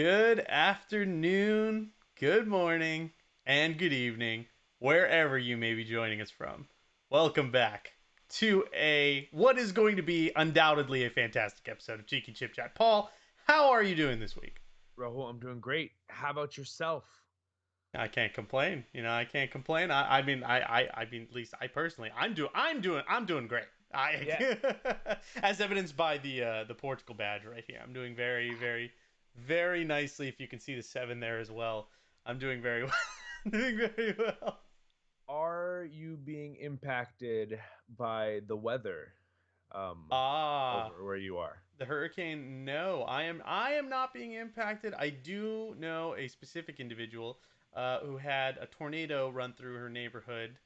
Good afternoon, good morning, and good evening, wherever you may be joining us from. Welcome back to a what is going to be undoubtedly a fantastic episode of Cheeky Chip Chat. Paul, how are you doing this week? Rahul, I'm doing great. How about yourself? I can't complain. I can't complain. I mean, at least I personally, I'm doing great. I, Yeah, as evidenced by the Portugal badge right here. I'm doing very, very, very nicely. If you can see the seven there as well, I'm doing very well. Doing very well. are you being impacted by the weather Ah, over where you are? the hurricane. No, I am not being impacted. I do know a specific individual who had a tornado run through her neighborhood,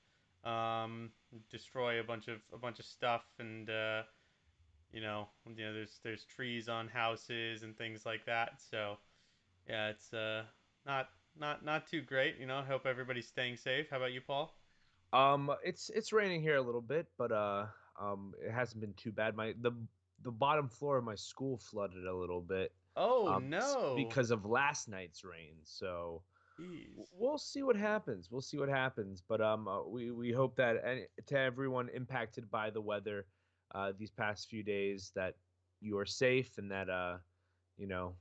destroy a bunch of stuff, and there's trees on houses and things like that. So yeah, it's not not too great. I hope everybody's staying safe. How about you, Paul? It's raining here a little bit, but it hasn't been too bad. The bottom floor of my school flooded a little bit, Oh no. because of last night's rain. So Jeez. we'll see what happens. We'll see what happens. But we hope that to everyone impacted by the weather, these past few days, that you are safe and that you know,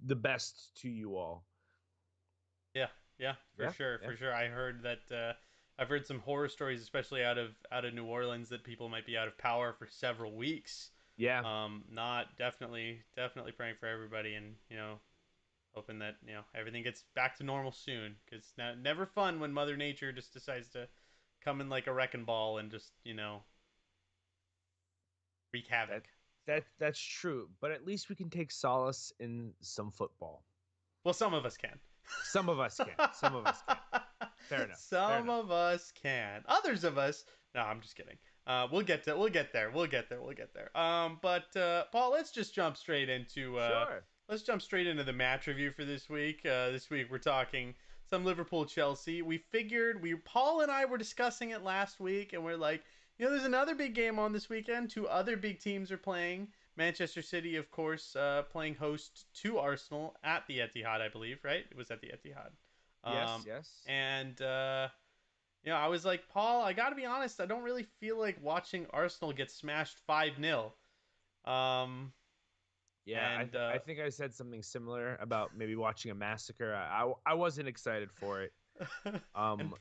the best to you all. Yeah, yeah, for Yeah, sure, yeah, for sure. I heard that I've heard some horror stories, especially out of New Orleans, that people might be out of power for several weeks. yeah. Not definitely praying for everybody, and hoping that everything gets back to normal soon. Because never fun when Mother Nature just decides to come in like a wrecking ball and just wreak That havoc. So that's true. But at least we can take solace in some football. well, some of us can. Some of us can. Some of us can. Fair enough. Fair Some enough. of us can. Others of us. No, I'm just kidding. We'll get there. We'll get there. We'll get there. But Paul, Sure. let's jump straight into the match review for this week. This week we're talking some Liverpool Chelsea. We figured Paul and I were discussing it last week, and we're like, there's another big game on this weekend. Two other big teams are playing. Manchester City, of course, playing host to Arsenal at the Etihad, I believe. Right? It was at the Etihad. Yes. Um, Yes. and I was like, Paul, I got to be honest, I don't really feel like watching Arsenal get smashed 5-0. Um, Yeah. and I think I said something similar about maybe watching a massacre. I wasn't excited for it. and Um.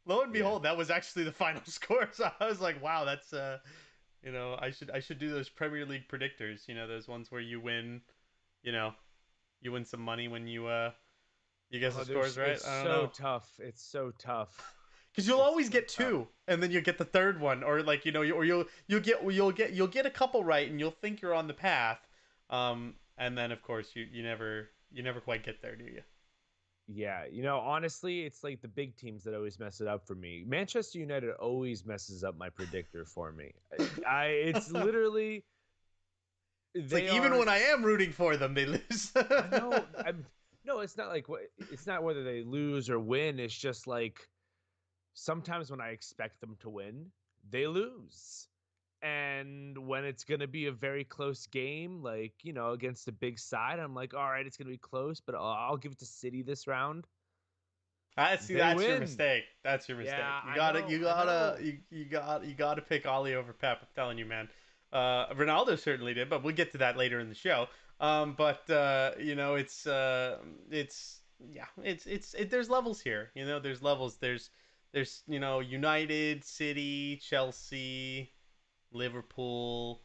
lo and Yeah. behold, that was actually the final score. So I was like, wow, that's I should do those Premier League predictors. Those ones where you know, you win some money when you guess the Oh, scores right. it's I don't so know. tough. It's so tough. Because you'll It's always so get tough. two, and then you get the third one, or like or you'll get a couple right, and you'll think you're on the path, and then of course you never quite get there, do you? Yeah, honestly, it's like the big teams that always mess it up for me. Manchester United always messes up my predictor for me. It's It's literally like they even are. when I am rooting for them, they lose. I know. I'm no. It's not like it's not whether they lose or win. It's just like sometimes when I expect them to win, they lose. And when it's going to be a very close game, like, against a big side, I'm like, all right, it's going to be close, but I'll give it to City this round. I see. They That's your win. mistake. That's your mistake. Yeah, You I gotta, know. you I gotta, know. you gotta pick Ollie over Pep. I'm telling you, man. Ronaldo certainly did, but we'll get to that later in the show. But it's yeah, there's levels here. There's levels. There's United, City, Chelsea, Liverpool,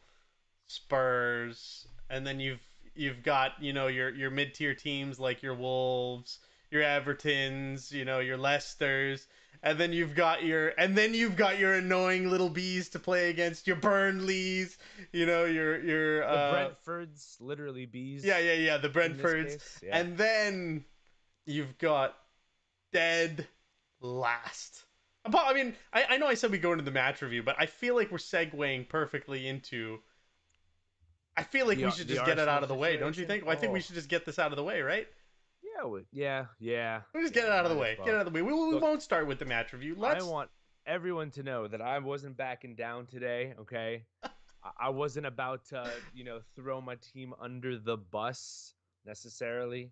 Spurs, and then you've got your mid tier teams like your Wolves, your Evertons, your Leicesters, and then you've got your annoying little bees to play against your Burnleys, your The Brentfords, literally yeah, bees yeah, yeah, the in this Brentfords, case. Yeah. and then you've got dead last. I mean, I know I said we go into the match review, but I feel like we're segueing perfectly into. I feel like we should The just get it out Arsenal of the way, don't you situation. think? Well, I think we Oh, should just get this out of the way, right? yeah, yeah, yeah, We'll just get it yeah. out of the Might as way. Get it well. out of the way. We Look, won't start with the match review. I Let's. want everyone to know that I wasn't backing down today. Okay, I wasn't about to, throw my team under the bus necessarily.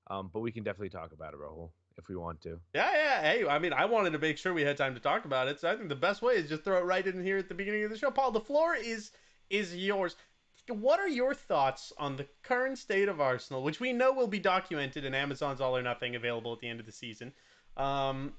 But we can definitely talk about it, Rahul, if we want to. Yeah, yeah. Hey, I mean, I wanted to make sure we had time to talk about it, so I think the best way is just throw it right in here at the beginning of the show. Paul, the floor is yours. What are your thoughts on the current state of Arsenal, which we know will be documented in Amazon's All or Nothing, available at the end of the season? And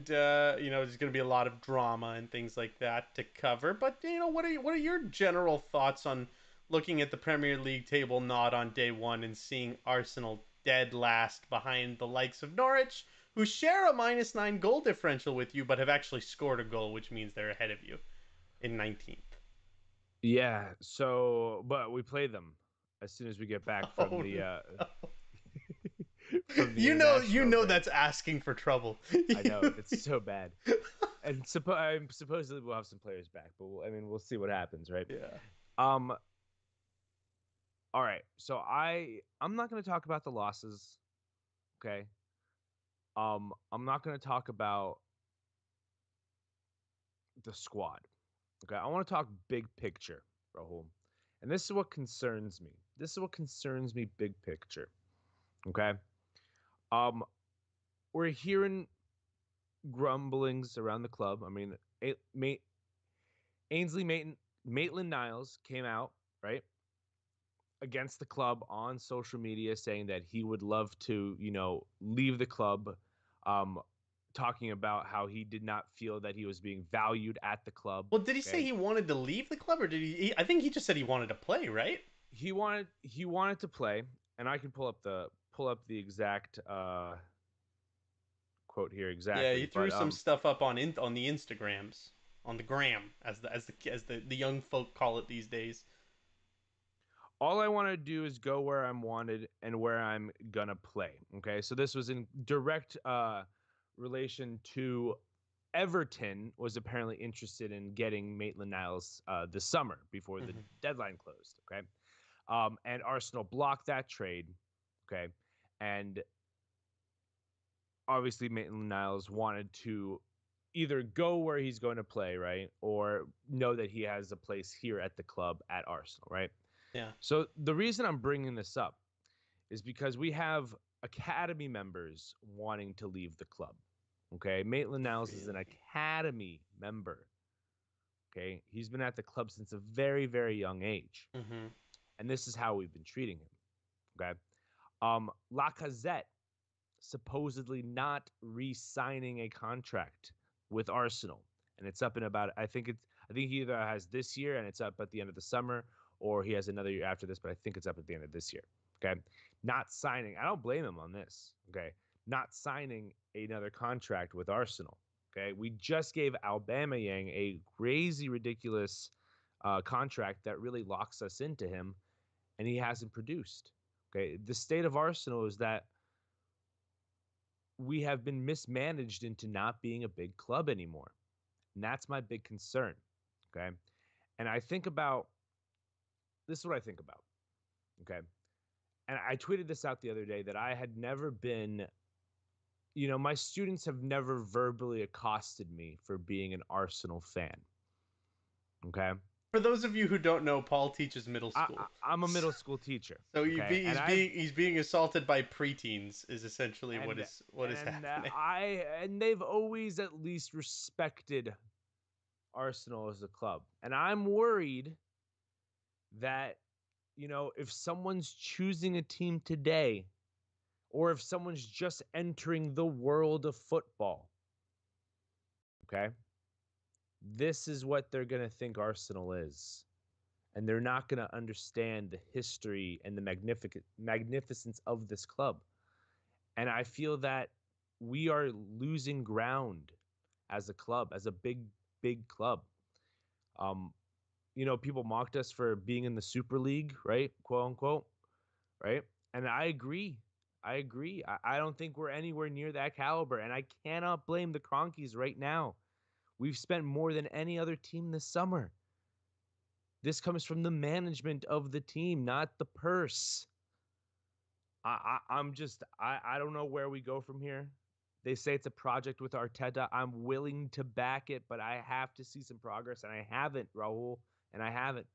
there's going to be a lot of drama and things like that to cover. But what are your general thoughts on looking at the Premier League table not on day one and seeing Arsenal dead last behind the likes of Norwich, who share a -9 goal differential with you, but have actually scored a goal, which means they're ahead of you in 19th. Yeah. So, but we play them as soon as we get back from Oh the no. from the you international know break. that's asking for trouble. I know it's so bad, and supposedly we'll have some players back, but we'll see what happens, right? Yeah. Um. All right. So I'm not going to talk about the losses. Okay. I'm not going to talk about the squad. Okay. I want to talk big picture, Rahul. And this is what concerns me. This is what concerns me big picture. Okay. Um, we're hearing grumblings around the club. I mean, Ainsley Maitland Niles came out, right, against the club on social media saying that he would love to, leave the club, um, talking about how he did not feel that he was being valued at the club. Well, did he say Okay. he wanted to leave the club, or did I think he just said he wanted to play, right? He wanted to play, and I can pull up the exact quote here Yeah, exactly, he threw but some stuff up on the Instagrams, on the gram, as the young folk call it these days. all I want to do is go where I'm wanted and where I'm gonna play. Okay, so this was in direct relation to Everton was apparently interested in getting Maitland Niles this summer before the Mm-hmm. deadline closed. Okay, and Arsenal blocked that trade. Okay, and obviously Maitland Niles wanted to either go where he's going to play, right, or know that he has a place here at the club at Arsenal, right? Yeah. So the reason I'm bringing this up is because we have academy members wanting to leave the club. Okay, Maitland Niles is an Really. academy member. Okay, he's been at the club since a very, very young age, Mm-hmm. and this is how we've been treating him. Okay, Lacazette supposedly not re-signing a contract with Arsenal, and it's up in about I think he either has this year and it's up at the end of the summer, or he has another year after this, but I think it's up at the end of this year. Okay, not signing. I don't blame him on this. Okay, not signing another contract with Arsenal. Okay, we just gave Aubameyang a crazy, ridiculous contract that really locks us into him, and he hasn't produced. Okay, the state of Arsenal is that we have been mismanaged into not being a big club anymore. And that's my big concern. Okay. And I think about this is what I think about. Okay. And I tweeted this out the other day that I had never been, my students have never verbally accosted me for being an Arsenal fan. Okay. For those of you who don't know, Paul teaches middle I, school. I'm a middle school teacher. So Okay. And he's being assaulted by preteens is essentially what is happening. and they've always at least respected Arsenal as a club. And I'm worried that, if someone's choosing a team today, or if someone's just entering the world of football, okay, this is what they're going to think Arsenal is. And they're not going to understand the history and the magnificence of this club. And I feel that we are losing ground as a club, as a big, big club. Um, people mocked us for being in the Super League, right? Quote unquote, right? And I agree. I agree. I don't think we're anywhere near that caliber. And I cannot blame the Cronkies right now. We've spent more than any other team this summer. This comes from the management of the team, not the purse. I don't know where we go from here. They say it's a project with Arteta. I'm willing to back it, but I have to see some progress, and I haven't, Raul, and I haven't.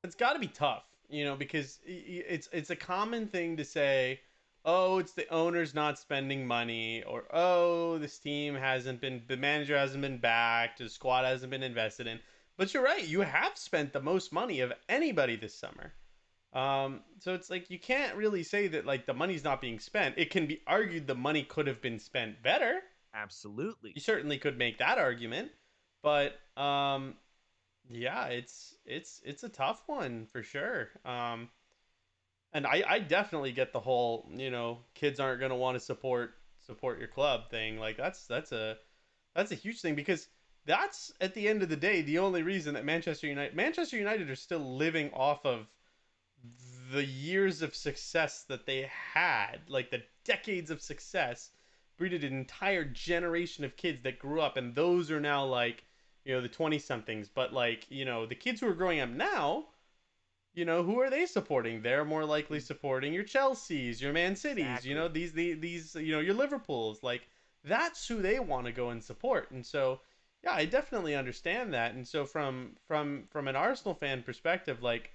It's got to be tough. because it's a common thing to say, oh, it's the owner's not spending money, or oh, this team hasn't been, the manager hasn't been backed, the squad hasn't been invested in. But you're right, you have spent the most money of anybody this summer. So it's like you can't really say that like the money's not being spent. It can be argued the money could have been spent better. Absolutely. You certainly could make that argument, but yeah, it's a tough one for sure. And I definitely get the whole kids aren't gonna want to support your club thing. Like that's a huge thing because that's at the end of the day the only reason that Manchester United are still living off of the years of success that they had, like the decades of success, breeded an entire generation of kids that grew up, and those are now like, the 20 somethings. But like, the kids who are growing up now, who are they supporting? They're more likely supporting your Chelseas, your Man Cities, Exactly. these your Liverpools. Like that's who they want to go and support. And so, yeah, I definitely understand that. And so from an Arsenal fan perspective, like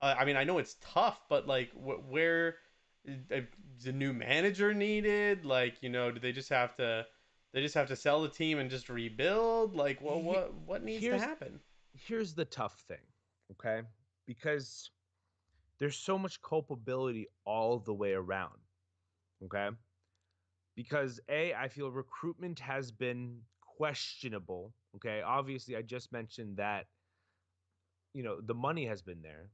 I mean, I know it's tough, but like, where is a new manager needed? Like, do they just have to sell the team and just rebuild? Like, well, He- what needs to here's happen? here's the tough thing, okay? Because there's so much culpability all the way around, okay? Because I feel recruitment has been questionable, okay? Obviously, I just mentioned that, the money has been there,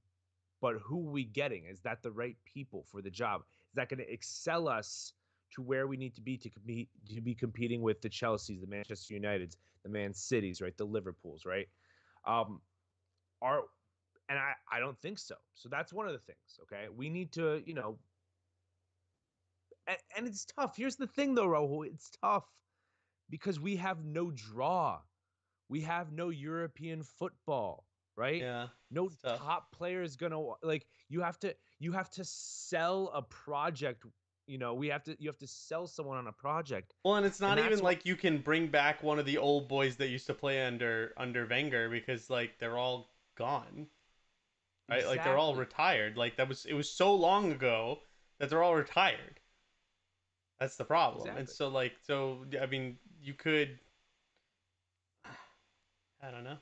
but who are we getting? Is that the right people for the job? Is that going to excel us to where we need to be to be competing with the Chelseas, the Manchester Uniteds, the Man Cities, right? The Liverpools, right? Um, are and I don't think so. So that's one of the things. Okay, we need to, and it's tough. Here's the thing, though, Rahul. It's tough because we have no draw. We have no European football, right? Yeah, No it's tough. top player is gonna like. You have to sell a project. You have to sell someone on a project, Well, and it's and not even that's what like you can bring back one of the old boys that used to play under Wenger because like they're all gone, right? Like they're all exactly. retired. Like it was so long ago that they're all retired. That's the problem. And Exactly. so like I mean, you could, I don't know,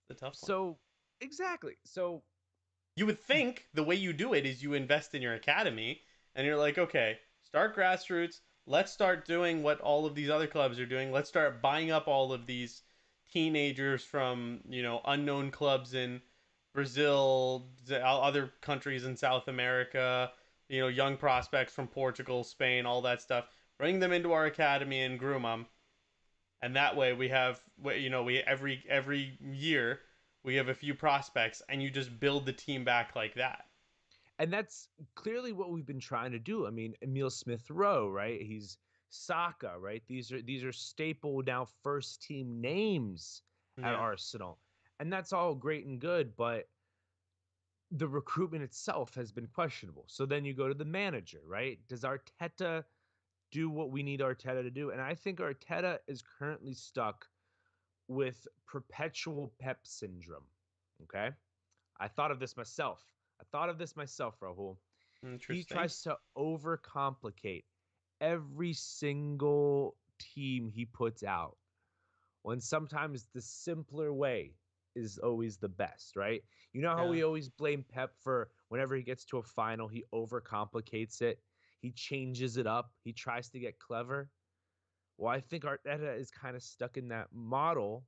it's a tough one. So exactly. So You would think the way you do it is you invest in your academy and you're like, okay, start grassroots. Let's start doing what all of these other clubs are doing. Let's start buying up all of these teenagers from, unknown clubs in Brazil, other countries in South America, young prospects from Portugal, Spain, all that stuff. Bring them into our academy and groom them. And that way we have, we every year we have a few prospects, and you just build the team back like that. and that's clearly what we've been trying to do. I mean, Emil Smith Rowe, right? He's Saka, right? These are staple now first team names at Yeah, Arsenal. And that's all great and good, but the recruitment itself has been questionable. So then you go to the manager, right? Does Arteta do what we need Arteta to do? And I think Arteta is currently stuck with perpetual Pep syndrome. Okay. I thought of this myself, Rahul. He interesting. tries to overcomplicate every single team he puts out when sometimes the simpler way is always the best, right? You know how Yeah. we always blame Pep for whenever he gets to a final, he overcomplicates it, he changes it up, he tries to get clever. Well, I think Arteta is kind of stuck in that model,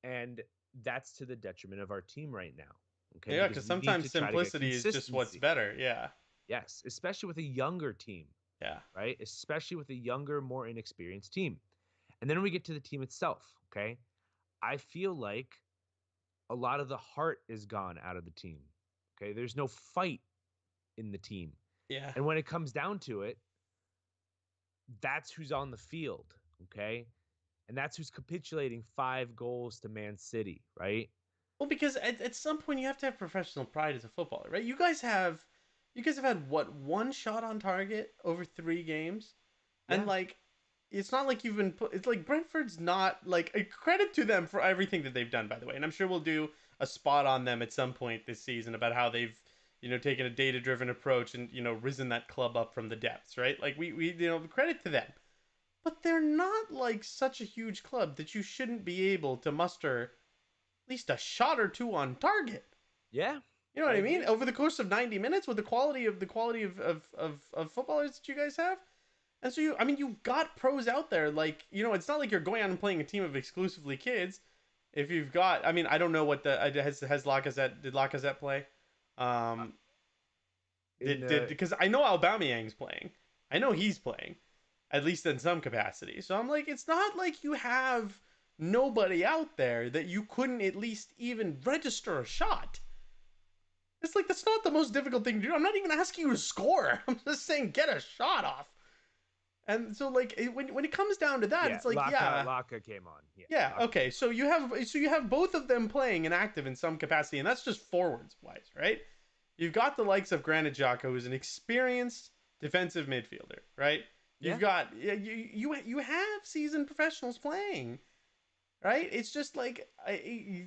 and that's to the detriment of our team right now. Okay, Yeah, because because we need sometimes to try to get simplicity is just what's consistency. better. Yeah. Yes, especially with a younger team, Yeah. right? Especially with a younger, more inexperienced team. And then we get to the team itself, okay? I feel like a lot of the heart is gone out of the team. Okay? There's no fight in the team. Yeah. And when it comes down to it, that's who's on the field, okay? And that's who's capitulating 5 goals to Man City, right? Well, because at some point you have to have professional pride as a footballer, right? You guys have had what, one shot on target over 3 games, and Yeah. like it's not like you've been put. It's like Brentford's not like a credit to them for everything that they've done, by the way. And I'm sure we'll do a spot on them at some point this season about how they've taken a data driven approach and risen that club up from the depths, right? Like we credit to them, but they're not like such a huge club that you shouldn't be able to muster at least a shot or two on target. Yeah, You know I what I mean? agree. Over the course of 90 minutes with the quality of footballers that you guys have. And so you've got pros out there. Like, it's not like you're going out and playing a team of exclusively kids. If you've got, I don't know what the has Lacazette did Lacazette play? Uh, Um, in did because I know Aubameyang's playing. I know he's playing, at least in some capacity. So I'm like, it's not like you have nobody out there that you couldn't at least even register a shot. It's like that's not the most difficult thing to do. I'm not even asking you to score. I'm just saying get a shot off. And so like when it comes down to that, yeah, it's like Laka came on. Yeah, yeah, Laka okay. came on. So you have both of them playing and active in some capacity, and that's just forwards wise, right? You've got the likes of Granit Xhaka, who's an experienced defensive midfielder, right? You've Yeah, got you have seasoned professionals playing, right? It's just like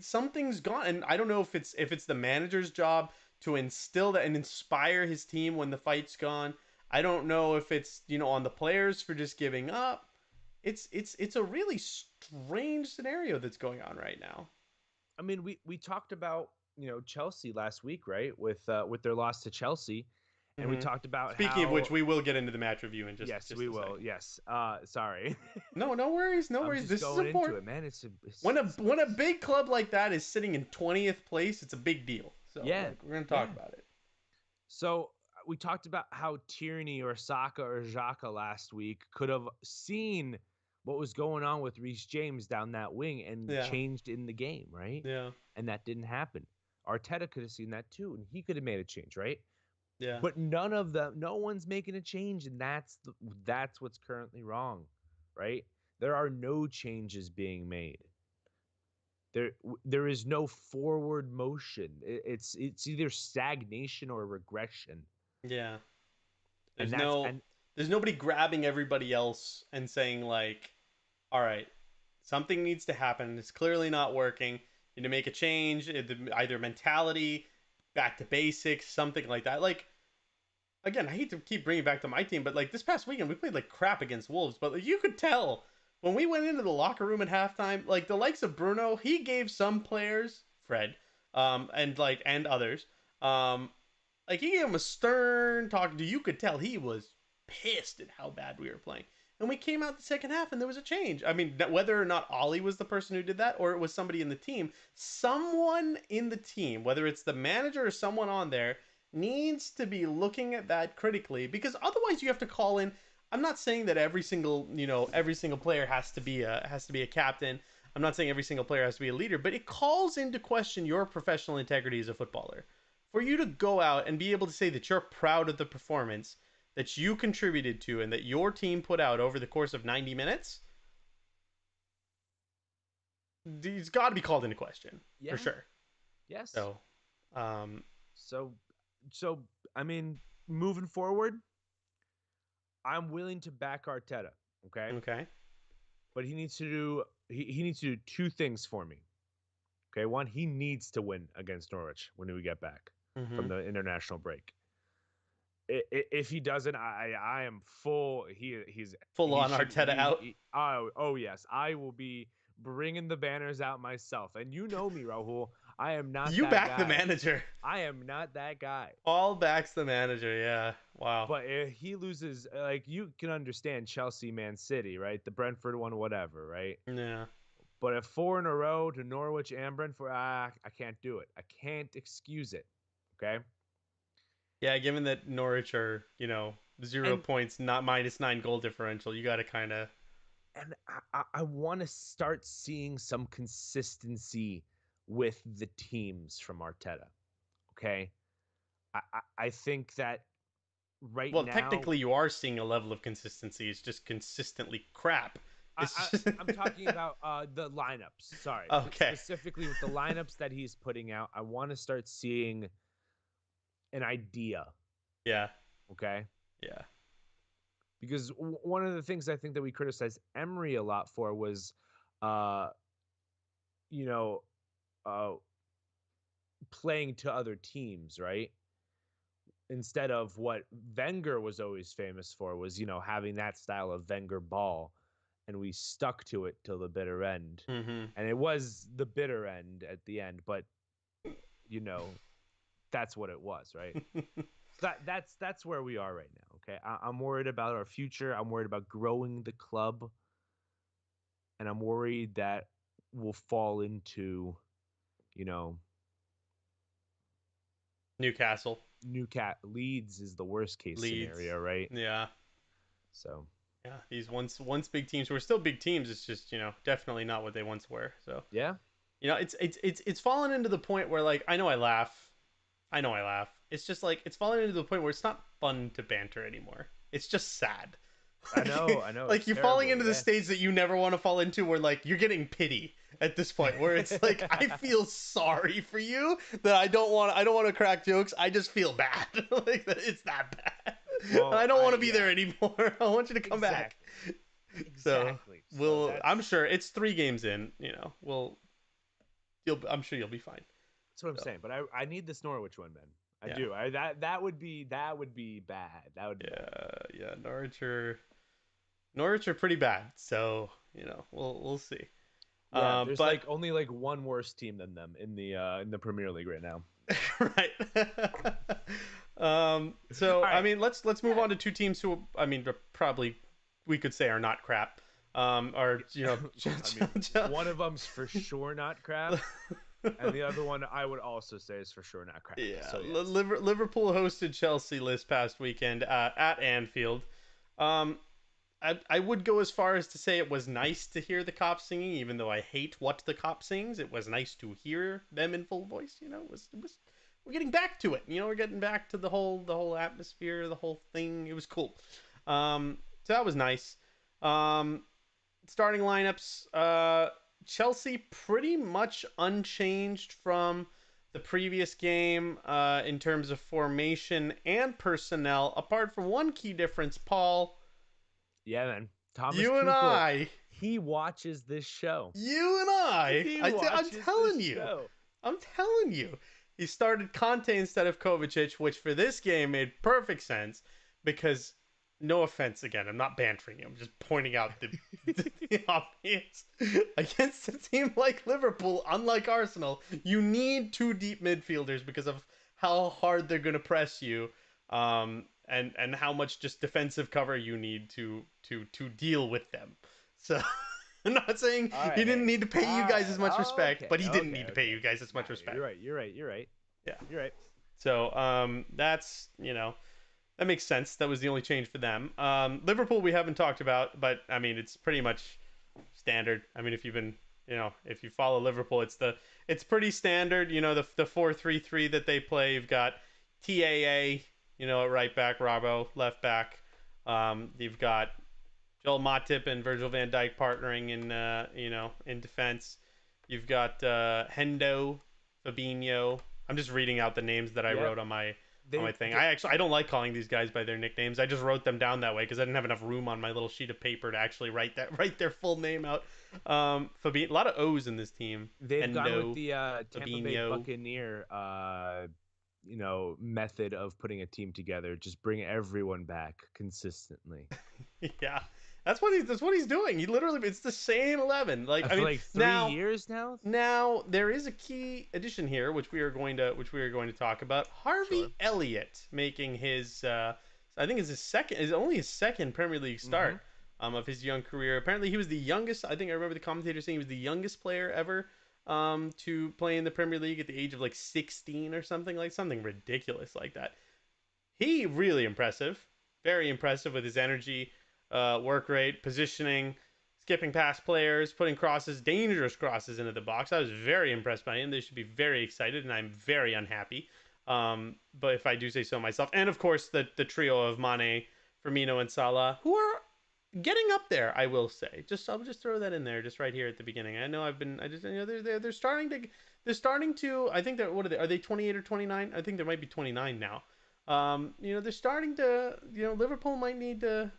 something's gone, and I don't know if it's the manager's job to instill that and inspire his team when the fight's gone. I don't know if it's on the players for just giving up. It's a really strange scenario that's going on right now. I mean, we talked about Chelsea last week, right? With their loss to Chelsea, and we Mm-hmm. talked about Speaking of which, how we will get into the match review in just yes, just we a will. second. Yes. Sorry. No, no worries, no I'm worries. just This is going into important. it, man. When a big club like that is sitting in 20th place, it's a big deal. So yeah, like we're gonna talk yeah. about it. So we talked about how Tierney or Saka or Xhaka last week could have seen what was going on with Reece James down that wing and Yeah, changed in the game, right? yeah, And that didn't happen. Arteta could have seen that too, and he could have made a change, right? yeah, But none of them, no one's making a change, and that's what's currently wrong, right? There are no changes being made. There is no forward motion. It's either stagnation or regression, yeah. and There's that's no and there's nobody grabbing everybody else and saying like, all right, something needs to happen. It's clearly not working. You need to make a change, either mentality, back to basics, something like that. Like again, I hate to keep bringing back to my team, but like this past weekend we played like crap against Wolves, but like, you could tell when we went into the locker room at halftime, like the likes of Bruno, he gave some players, Fred, and others, um, like he gave him a stern talk. You could tell he was pissed at how bad we were playing. And we came out the second half and there was a change. I mean, whether or not Ollie was the person who did that or it was somebody in the team, someone in the team, whether it's the manager or someone on there, needs to be looking at that critically because otherwise you have to call in. I'm not saying that every single player has to be a captain. I'm not saying every single player has to be a leader, but it calls into question your professional integrity as a footballer. For you to go out and be able to say that you're proud of the performance that you contributed to and that your team put out over the course of 90 minutes, it's got to be called into question for yeah, sure. yes. So, um, So so I mean, moving forward, I'm willing to back Arteta, okay? okay. But he needs to do two things for me. Okay, one, he needs to win against Norwich when we get back Mm-hmm. from the international break. If he doesn't, I am full. Full He on should Arteta out. oh yes, I will be bringing the banners out myself. And you know me, Rahul. I am not You that back the guy. manager. I am not that guy. All backs the manager. Yeah. Wow. But if he loses, like you can understand Chelsea, Man City, right? The Brentford one, whatever, right? Yeah. But if four in a row to Norwich and Brentford, I can't do it. I can't excuse it. Okay. Yeah. Given that Norwich are 0 And points, not -9 goal differential, you got to kind of. I want to start seeing some consistency with the teams from Arteta. Okay. I think that right Well, now, technically, you are seeing a level of consistency. It's just consistently crap. It's just I'm talking about the lineups. Sorry, okay. specifically with the lineups that he's putting out. I want to start seeing an idea. Yeah. Okay. Yeah. Because one of the things I think that we criticized Emery a lot for was, uh, you know, uh, playing to other teams, right? Instead of what Wenger was always famous for was, having that style of Wenger ball, and we stuck to it till the bitter end. Mm-hmm. And it was the bitter end at the end, but you know, that's what it was, right? So that's where we are right now. Okay, I'm worried about our future. I'm worried about growing the club, and I'm worried that we'll fall into, you know, Newcastle, Leeds is the worst case Leeds. scenario, right? Yeah. So Yeah, these once big teams who are still big teams. It's just definitely not what they once were. So yeah, it's fallen into the point where like I know I laugh. It's just like it's fallen into the point where it's not fun to banter anymore. It's just sad. I know, Like it's you're falling terrible. into the Yeah, stage that you never want to fall into, where like you're getting pity at this point, where it's like I feel sorry for you that I don't want to crack jokes. I just feel bad. Like it's that bad. And I well, don't want to be yeah, there anymore. I want you to come back. exactly, So exactly. So I'm that's sure it's 3 games in. I'm sure you'll be fine. that's what I'm So saying. But I need this Norwich one, man. I yeah, do. That would be bad. That would be bad. yeah. Norwich are pretty bad. So we'll see. Yeah, there's But like only like one worse team than them in the Premier League right now. right. So All I right. mean, let's move Yeah. on to 2 teams who I mean probably we could say are not crap. Or I mean, one of them's for sure not crap, and the other one I would also say is for sure not crap. yeah. So yes. Liverpool hosted Chelsea this past weekend at Anfield. Um, I would go as far as to say it was nice to hear the cops singing, even though I hate what the cop sings. It was nice to hear them in full voice. It was we're getting back to it. We're getting back to the whole atmosphere, the whole thing. It was cool. So that was nice. Um, Starting lineups, Chelsea pretty much unchanged from the previous game in terms of formation and personnel, apart from one key difference. Paul, Yeah, man. Thomas you and Tuchel, I, he watches this show. you and I, He I'm watches this telling you, show. I'm telling you, he started Conte instead of Kovacic, which for this game made perfect sense because, no offense again, I'm not bantering you. I'm just pointing out the obvious. Against a team like Liverpool, unlike Arsenal, you need 2 deep midfielders because of how hard they're going to press you, and how much just defensive cover you need to deal with them. So I'm not saying All he right, didn't hey. need to pay you All guys as right. much respect, Okay. but he didn't Okay. need to pay Okay. you guys as Nah, much you're respect. right. You're right. You're right. Yeah. You're right. So that's that makes sense. That was the only change for them. Liverpool we haven't talked about, but I mean it's pretty much standard. I mean if you follow Liverpool, it's pretty standard. The 4-3-3 that they play. You've got TAA, at right back, Robbo left back. You've got Joel Matip and Virgil van Dijk partnering in defense. You've got Hendo, Fabinho. I'm just reading out the names that I Yep. wrote on my thing. They I don't like calling these guys by their nicknames. I just wrote them down that way because I didn't have enough room on my little sheet of paper to actually write their full name out. Fabinho, a lot of O's in this team. they've gone with Hendo, the Tampa Bay Fabinho. Buccaneer method of putting a team together. Just bring everyone back consistently. Yeah, that's what he's doing. He literally it's the same 11. Like I For mean like three now years now. Now there is a key addition here, which we are going to talk about. Sure. Harvey Elliott making his, I think it's his second, is only his second Premier League Mm-hmm. start of his young career. Apparently, he was the youngest. I think I remember the commentator saying he was the youngest player ever to play in the Premier League at the age of like 16 or something ridiculous like that. He really impressive, very impressive with his energy, work rate, positioning, skipping past players, putting crosses, dangerous crosses into the box. I was very impressed by him. They should be very excited, and I'm very unhappy. But if I do say so myself, and of course the trio of Mane, Firmino, and Salah, who are getting up there, I will say. I'll just throw that in there, just right here at the beginning. I know I've been, I just they're starting to I think they're what are they 28 or 29? I think they might be 29 now. They're starting to, Liverpool might need to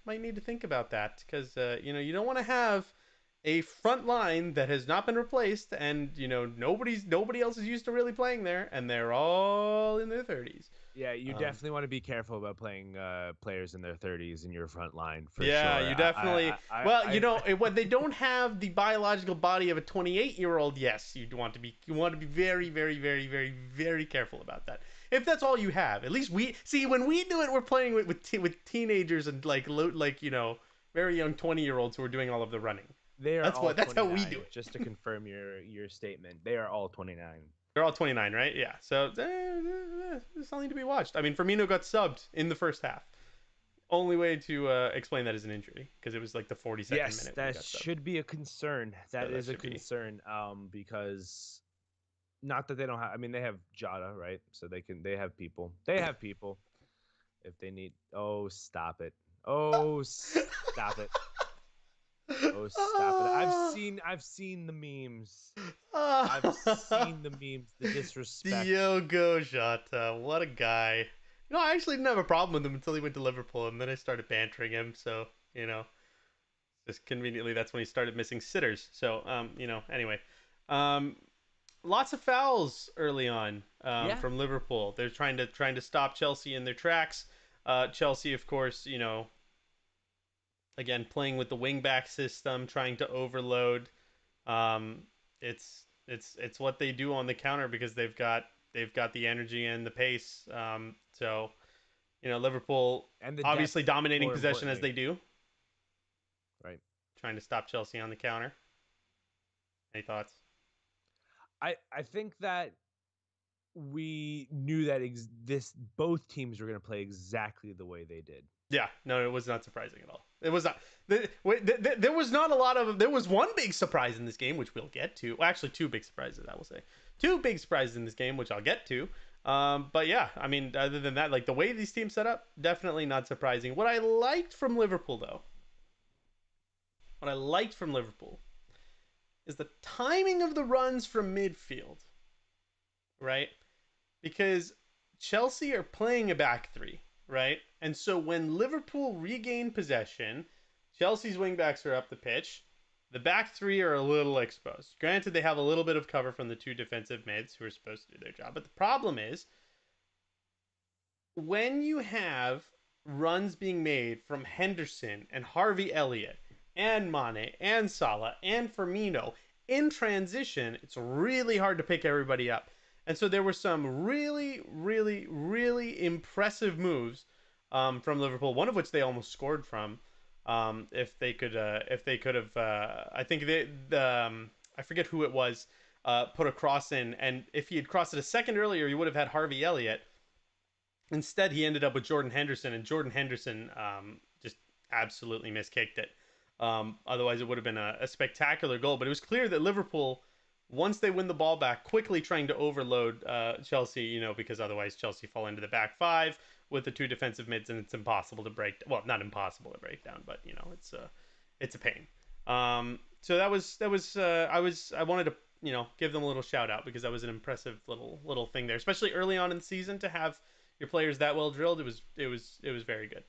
think about that because you don't want to have a front line that has not been replaced, and nobody else is used to really playing there, and they're all in their 30s. Yeah, you Um, definitely want to be careful about playing players in their 30s in your front line for yeah, sure. you definitely. Well, I when they don't have the biological body of a 28-year-old, yes, you want to be very, very, very, very, very careful about that. If that's all you have, at least we see when we do it, we're playing with teenagers and very young 20-year-olds who are doing all of the running. they are all That's how we do 29. it. Just to confirm your statement, they are all 29. They're all 29, right? Yeah. So there's something to be watched. I mean, Firmino got subbed in the first half. Only way to explain that is an injury because it was like the 42nd Yes, minute when he that got subbed. should be a concern. So That that is a should be. concern. Because not that they don't have. I mean, they have Jota, right? So they have people. They have people if they need. Oh, stop it. Oh, stop it. Oh, stop it. Ah, I've seen the memes. I've ah, seen the memes, the disrespect. Diogo Jota, what a guy. I actually didn't have a problem with him until he went to Liverpool, and then I started bantering him. So just conveniently, that's when he started missing sitters. So anyway, um, lots of fouls early on Yeah. from Liverpool. They're trying to stop Chelsea in their tracks. Chelsea, of course, again playing with the wing back system, trying to overload. Um, it's what they do on the counter because they've got the energy and the pace. So Liverpool And the obviously depth, dominating more possession as importantly. they do, Right. trying to stop Chelsea on the counter. Any thoughts? I think that we knew that this both teams were going to play exactly the way they did. Yeah, no, it was not surprising at all. It was not. There was not a lot of. There was one big surprise in this game, which we'll get to. Well, actually, two big surprises. I will say, two big surprises in this game, which I'll get to. But yeah, I mean, other than that, like the way these teams set up, definitely not surprising. What I liked from Liverpool, though, what I liked from Liverpool is the timing of the runs from midfield, right? Because Chelsea are playing a back three, right? And so when Liverpool regain possession, Chelsea's wingbacks are up the pitch. The back three are a little exposed. Granted, they have a little bit of cover from the two defensive mids who are supposed to do their job. But the problem is when you have runs being made from Henderson and Harvey Elliott and Mane and Salah and Firmino in transition, it's really hard to pick everybody up. And so there were some really, really, really impressive moves from Liverpool. One of which they almost scored from. If they could have, I think I forget who it was, put a cross in, and if he had crossed it a second earlier, he would have had Harvey Elliott. Instead, he ended up with Jordan Henderson, and Jordan Henderson just absolutely miskicked it. Otherwise, it would have been a spectacular goal. But it was clear that Liverpool, once they win the ball back, quickly trying to overload Chelsea, because otherwise Chelsea fall into the back five with the two defensive mids, and it's impossible to break. Well, not impossible to break down, but it's a pain. So I wanted to give them a little shout out because that was an impressive little thing there, especially early on in the season to have your players that well drilled. It was very good.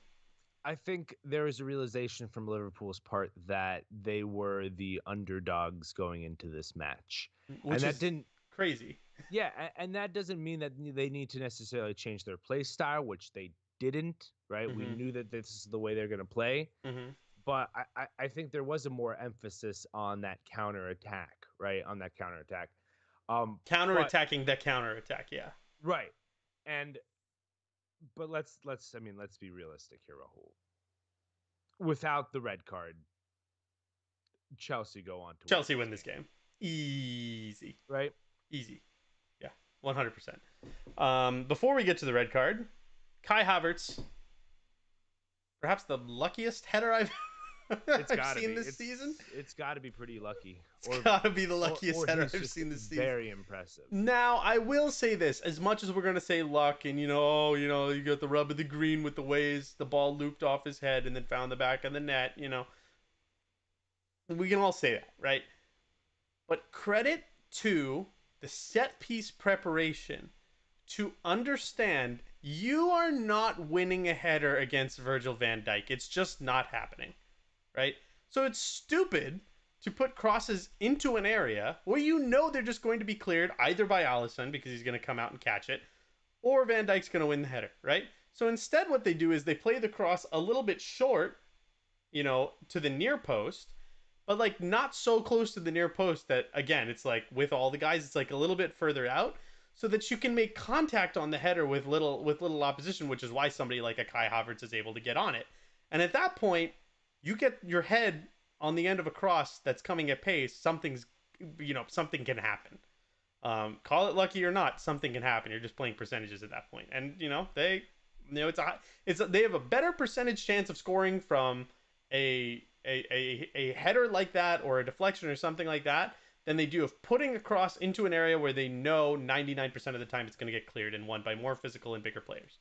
I think there was a realization from Liverpool's part that they were the underdogs going into this match. And Which that is didn't crazy. yeah, and that doesn't mean that they need to necessarily change their play style, which they didn't, right? We Mm-hmm. knew that this is the way they're going to play, Mm-hmm. but I think there was a more emphasis on that counter attack, right? On that counter attack. But Counter-attacking the counter-attack, yeah. right. And but let's be realistic here, Rahul. Without the red card, Chelsea go on to win Chelsea this win this game, game. Easy. right? Easy. Yeah. 100%. Before we get to the red card, Kai Havertz, perhaps the luckiest header It's I've got to be. seen this season. It's got to be pretty lucky, It's got to be the luckiest or header he's I've just seen this season. very impressive. Now, I will say this: as much as we're gonna say luck, and you got the rub of the green with the ways the ball looped off his head and then found the back of the net, we can all say that, right? But credit to the set piece preparation to understand you are not winning a header against Virgil van Dijk. It's just not happening, right? So it's stupid to put crosses into an area where you know they're just going to be cleared either by Allison because he's going to come out and catch it, or Van Dijk's going to win the header, right? So instead, what they do is they play the cross a little bit short, to the near post, but like not so close to the near post that again, it's like with all the guys, it's like a little bit further out, so that you can make contact on the header with little opposition, which is why somebody like a Kai Havertz is able to get on it. And at that point, you get your head on the end of a cross that's coming at pace. Something can happen. Call it lucky or not, something can happen. You're just playing percentages at that point, and they have a better percentage chance of scoring from a header like that or a deflection or something like that than they do of putting a cross into an area where they know 99% of the time it's going to get cleared and won by more physical and bigger players.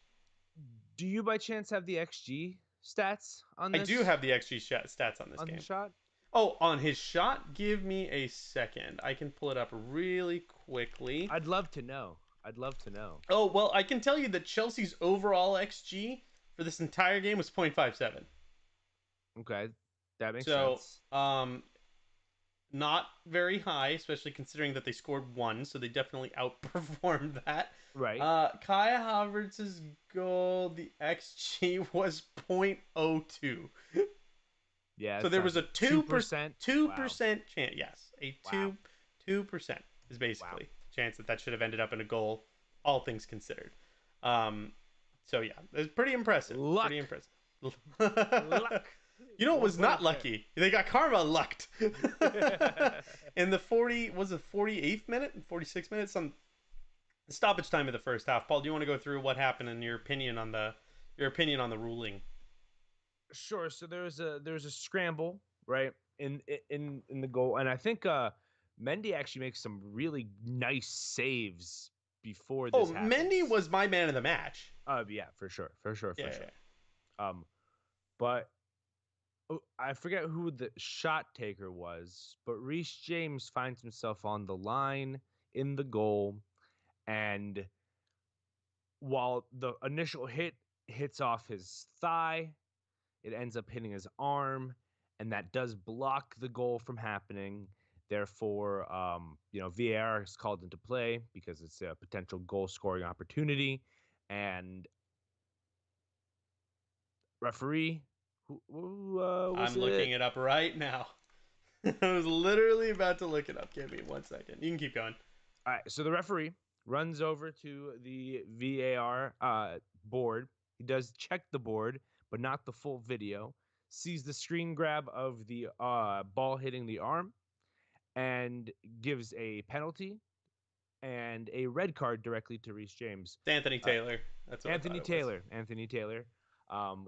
Do you by chance have the XG stats on I do this have the XG stats on this on the game. shot? Oh, on his shot, give me a second. I can pull it up really quickly. I'd love to know. I'd love to know. Oh, well, I can tell you that Chelsea's overall XG for this entire game was 0.57. Okay, that makes So, sense. not very high, especially considering that they scored one, so they definitely outperformed that. Right. Kai Havertz's goal, the XG was 0.02. Yeah, So it there was sounds a like 2%, 2%. Wow. 2% chance. Yes, a Wow. 2% is Wow. basically the chance that should have ended up in a goal, all things considered. Um, so yeah, it's pretty impressive. Pretty Luck. impressive. Luck. You know, it One was point not of fair. lucky. They got karma lucked. In the 48th minute, 46 minutes, some stoppage time of the first half. Paul, do you want to go through what happened and your opinion on the ruling? Sure. So there's a scramble, right? In the goal. And I think Mendy actually makes some really nice saves before Oh, this Mendy happens. was my man of the match. Yeah, for sure. For sure, Yeah, for yeah, sure. Um but I forget who the shot taker was, but Reece James finds himself on the line in the goal, and while the initial hit hits off his thigh, it ends up hitting his arm, and that does block the goal from happening. Therefore, VAR is called into play because it's a potential goal scoring opportunity, and referee, who was I'm it? looking it up right now. I was literally about to look it up. Give me 1 second. You can keep going. All right, so the referee runs over to the VAR board. He does check the board, but not the full video. Sees the screen grab of the ball hitting the arm and gives a penalty and a red card directly to Reece James. It's Anthony Uh, Taylor. That's what I thought Anthony it was. Taylor. Anthony Taylor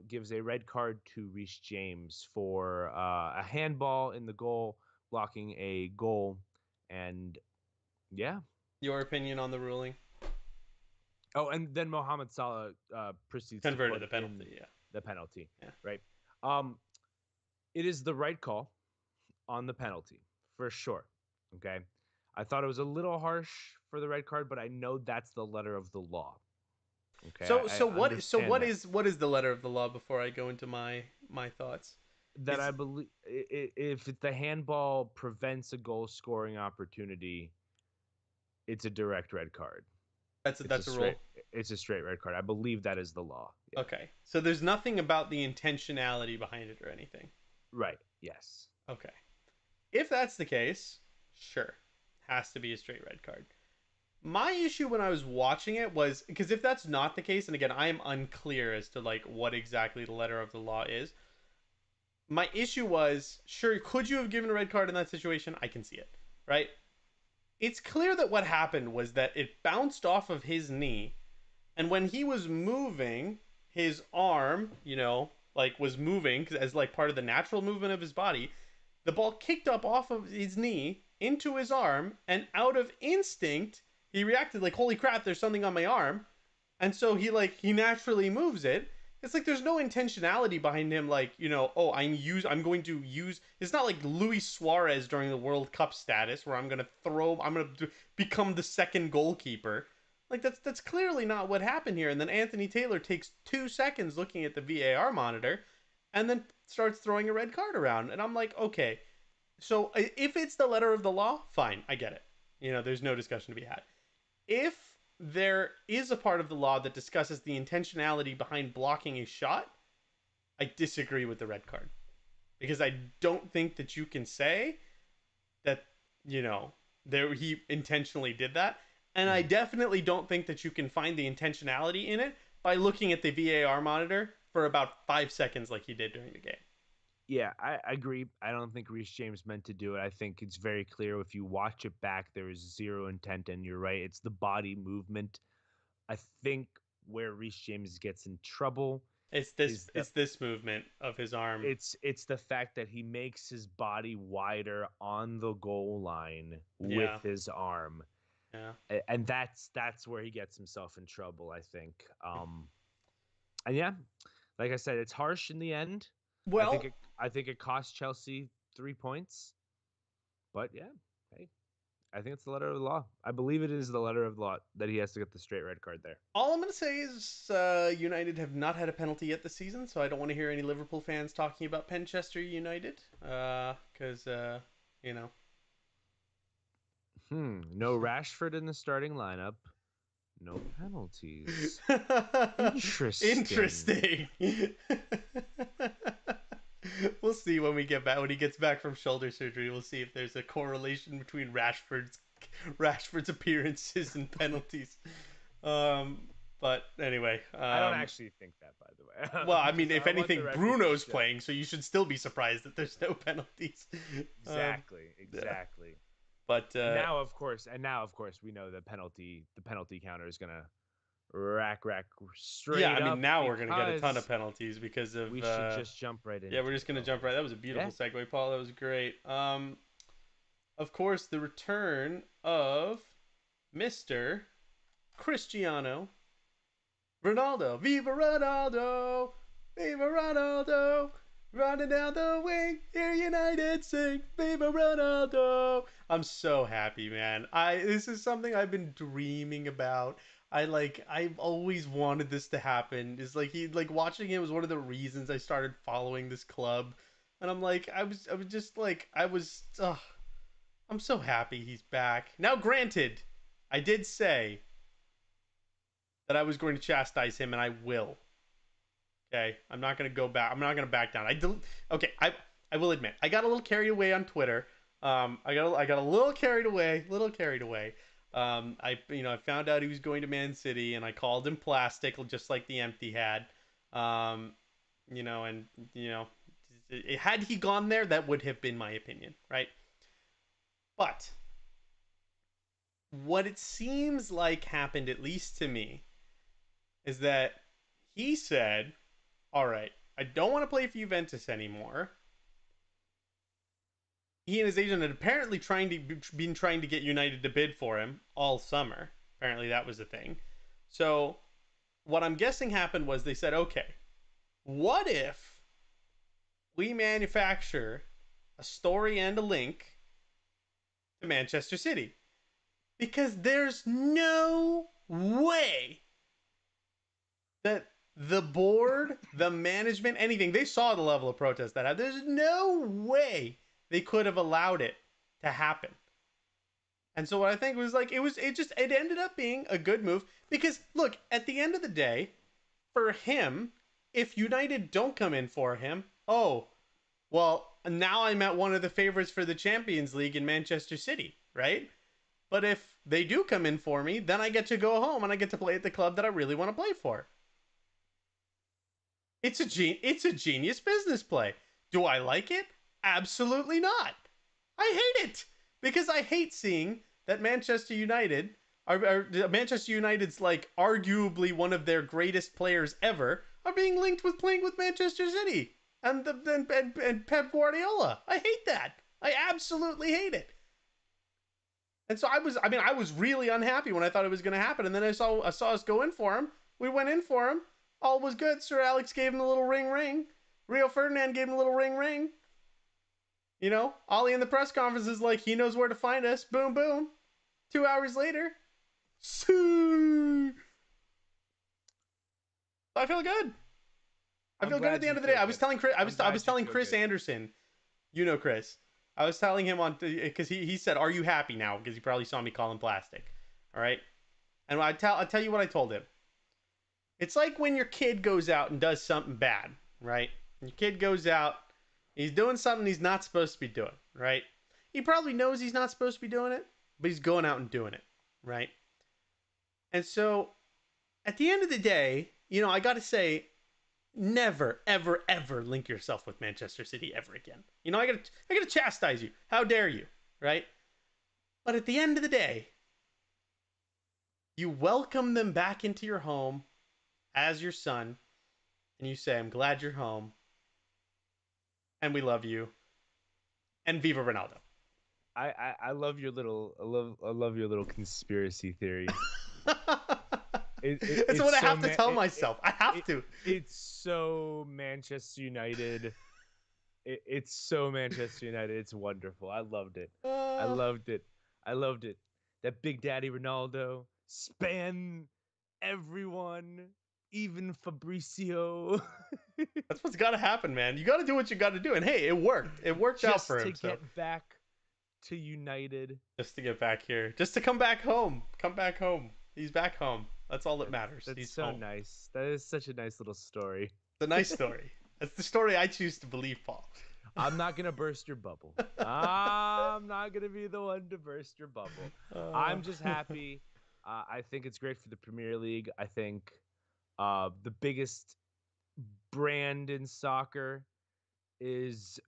gives a red card to Reece James for a handball in the goal, blocking a goal, and yeah. Your opinion on the ruling? Oh, and then Mohamed Salah proceeds to Converted put the in penalty. Yeah. the penalty. Yeah. Right. Um, it is the right call on the penalty for sure. Okay. I thought it was a little harsh for the red card, but I know that's the letter of the law. Okay, So I so what so understand what that. is what is the letter of the law before I go into my thoughts? That I Is believe if the handball prevents a goal scoring opportunity, it's a direct red card. that's a, It's a that's a straight rule? it's a straight red card. I believe that is the law. Yeah. Okay. So there's nothing about the intentionality behind it or anything. Right. Yes. Okay. If that's the case, sure. Has to be a straight red card. My issue when I was watching it was because if that's not the case, and again, I am unclear as to like what exactly the letter of the law is. My issue was, sure, could you have given a red card in that situation? I can see it, right? It's clear that what happened was that it bounced off of his knee, and when he was moving, his arm, like was moving as like part of the natural movement of his body. The ball kicked up off of his knee into his arm, and out of instinct, he reacted like, "Holy crap! There's something on my arm," and so he naturally moves it. It's like there's no intentionality behind him, like oh, I'm going to use. It's not like Luis Suarez during the World Cup status where I'm gonna become the second goalkeeper. Like that's clearly not what happened here. And then Anthony Taylor takes 2 seconds looking at the VAR monitor, and then starts throwing a red card around. And I'm like, okay, So if it's the letter of the law, fine, I get it. There's no discussion to be had. If there is a part of the law that discusses the intentionality behind blocking a shot, I disagree with the red card because I don't think that you can say that you know there he intentionally did that, and I Mhm. definitely don't think that you can find the intentionality in it by looking at the VAR monitor for about 5 seconds like he did during the game. Yeah, I agree. I don't think Reece James meant to do it. I think it's very clear if you watch it back, there is zero intent, and you're right. It's the body movement. I think where Reece James gets in trouble It's this is that it's this movement of his arm. it's the fact that he makes his body wider on the goal line with Yeah, his arm. yeah. And that's where he gets himself in trouble, I think. And yeah, like I said, it's harsh in the end. Well, I think it cost Chelsea 3 points. But yeah, hey, I think it's the letter of the law. I believe it is the letter of the law that he has to get the straight red card there. all I'm going to say is United have not had a penalty yet this season, so I don't want to hear any Liverpool fans talking about Manchester United because, you know. No Rashford in the starting lineup. No penalties. Interesting. Interesting. We'll see when we get back when he gets back from shoulder surgery. We'll see if there's a correlation between Rashford's appearances and penalties. Um, but anyway, I don't actually think that, by the way. well, I mean, Just if I want the anything, record to Bruno's show. playing, so you should still be surprised that there's no penalties. Um, Exactly, yeah, exactly. but Now of course, we know the penalty counter is gonna rack yeah, I straight mean, up now we're gonna get a ton of because penalties because of we should just jump right yeah, we're into just it. gonna Oh, jump right. That was a yeah. beautiful segue, Paul. That was great. Of course, the return of Mister Cristiano Ronaldo. Viva Ronaldo! Viva Ronaldo! Running down the wing, hear United sing, Viva Ronaldo! I'm so happy, man. This is something I've been dreaming about. I've always wanted this to happen. It's like watching him was one of the reasons I started following this club. And I was just like I was I'm so happy he's back. Now granted, I did say that I was going to chastise him, and I will. Okay, I'm not gonna go back. I'm not gonna back down. Okay, I will admit I got a little carried away on Twitter. I got a little carried away, little carried away. I found out he was going to Man City, and I called him plastic, just like the empty had. Um, and had he gone there, that would have been my opinion, right? But what it seems like happened, at least to me, is that he said, "All right, I don't want to play for Juventus anymore." He and his agent had apparently been trying to get United to bid for him all summer. Apparently, that was the thing. So, what I'm guessing happened was they said, "Okay, what if we manufacture a story and a link to Manchester City?" Because there's no way that the board, the management, anything, they saw the level of protest that had. There's no way they could have allowed it to happen. And so what I think was it ended up being a good move because look, at the end of the day, for him, if United don't come in for him, oh, well, now I'm at one of the favorites for the Champions League in Manchester City, right? But if they do come in for me, then I get to go home and I get to play at the club that I really want to play for. It's a genius business play. Do I like it? Absolutely not. I hate it because I hate seeing that Manchester United's like arguably one of their greatest players ever are being linked with playing with Manchester City and Pep Guardiola. I hate that. I absolutely hate it. And so I was really unhappy when I thought it was going to happen, and then I saw us go in for him. We went in for him. All was good. Sir Alex gave him a little ring ring. Rio Ferdinand gave him a little ring ring. Ollie in the press conference is like, he knows where to find us. Boom, boom. 2 hours later, I feel good. I I'm feel good at glad the end you of the day. feel good. I'm I glad was you telling feel Chris good. Anderson, Chris. I was telling him on because he said, "Are you happy now?" Because he probably saw me call him plastic. All right, and I'll tell you what I told him. It's like when your kid goes out and does something bad, right? Your kid goes out, he's doing something he's not supposed to be doing, right? He probably knows he's not supposed to be doing it, but he's going out and doing it, right? And so at the end of the day, I got to say, never, ever, ever link yourself with Manchester City ever again. I got to chastise you. How dare you, right? But at the end of the day, you welcome them back into your home as your son, and you say, "I'm glad you're home, and we love you, and Viva Ronaldo." I love your little I love your little conspiracy theory. It's what It's I so have to tell myself. I have it to. it's so Manchester United. It's so Manchester United. It's wonderful. I loved it. I Uh, loved it. I loved it. That Big Daddy Ronaldo span everyone, even Fabricio, that's what's got to happen, man. You got to do what you got to do. And hey, it worked. It worked out just for to him. So get back to United. just to get back here, just to come back home. Come back home. He's back home. That's all that That's matters. that's He's so home. nice. That is such a nice little story. It's a nice story. That's the story I choose to believe, Paul. I'm not gonna burst your bubble. I'm not gonna be the one to burst your bubble. uh, I'm just happy. I think it's great for the Premier League. I think the biggest brand in soccer is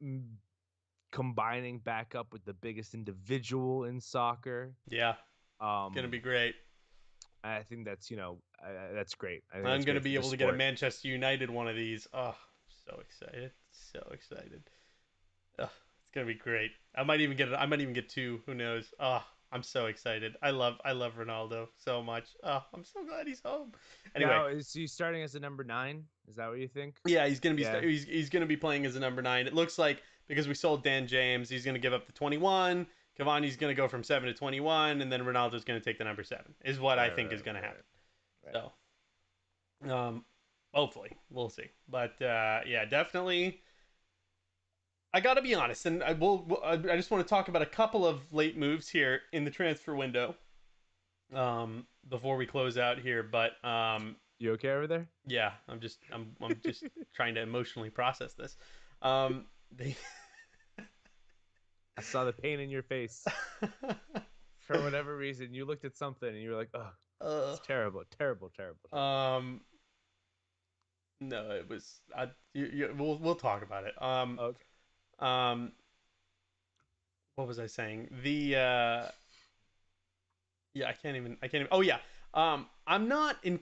combining back up with the biggest individual in soccer. yeah, it's gonna Um, be great. I think that's that's great. I think I'm that's gonna great for be the able to get a sport. Manchester United one of these. Oh, so excited! So excited! Ugh, it's gonna be great. I might even get it. I might even get two. Who knows? Oh, I'm so excited. I love Ronaldo so much. Oh, I'm so glad he's home. Anyway, Now, is he starting as a number 9? Is that what you think? yeah, he's gonna be Yeah. he's gonna be playing as a number 9. It looks like because we sold Dan James, he's gonna give up the 21. Cavani's gonna go from 7 to 21, and then Ronaldo's gonna take the number 7. Is what I Right, think right, is gonna right, happen. right. So, hopefully we'll see. But yeah, definitely I got to be honest, and I just want to talk about a couple of late moves here in the transfer window before we close out here. But You okay over there? yeah, I'm just trying to emotionally process this. They I saw the pain in your face. For whatever reason, you looked at something and you were like, "Oh, uh, it's terrible, terrible, terrible, terrible." um, no, it was. We'll talk about it. Okay, Um, what was I saying? Yeah, I can't even. Oh yeah. I'm not in.